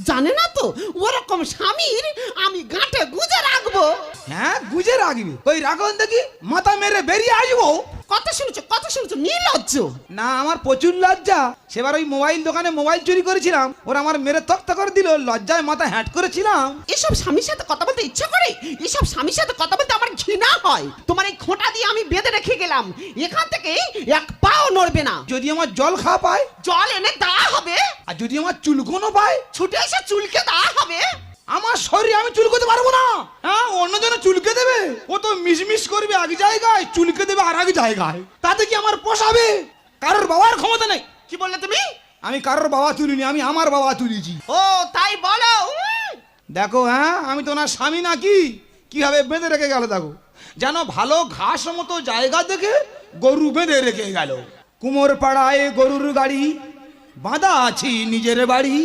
জানে না তো ওরকম স্বামীর আমি গাঁটে গুজে রাখবো। হ্যাঁ গুজে রাখবি, ওই রাখুন দেখি মাথা মেরে বেরিয়ে আসবো। কথা শুনছো নির্লজ্জ। না আমার প্রচুর লজ্জা। সেবার ওই মোবাইল দোকানে মোবাইল চুরি করেছিলাম, ওরা আমার মেরে তক্তা করে দিল, লজ্জায় মাথা হ্যাট করেছিলাম। এসব স্বামীর সাথে কথা বলতে ইচ্ছা করে, এসব স্বামীর সাথে কথা বলতে আমার ঘৃণা হয়। তোমার এই খোঁটা দিয়ে আমি বেঁধে রেখে গেলাম, এখান থেকে এক পাও নড়বে না। যদি আমার জল খাওয়া পায়, জল এনে দেওয়া হবে। আর যদি আমার চুলকোনো পায়, ছুটে এসে চুলকে দেওয়া হবে। আমার শরীরে আমি চুলকোতে পারবো না। হ্যাঁ অন্যজনে চুলকে দেবে, ও তো মিশমিশ করবে এক জায়গায়, চুলকে দেবে আর এক জায়গায়, তাতে কি আমার পোষাবে? কারোর বাবার ক্ষমতা নেই। কি বললে তুমি? আমি কারোর বাবা তুলিনি, আমি আমার বাবা তুলেছি। ও তাই বলো। দেখো হ্যাঁ আমি তো না স্বামী নাকি, কিভাবে বেঁধে রেখে গেল দেখো, যেন ভালো ঘাস মতো জায়গা দেখে গরু বেঁধে রেখে গেল। কুমোর পাড়ায় গরুর গাড়ি, বাঁধা আছি নিজের বাড়ি।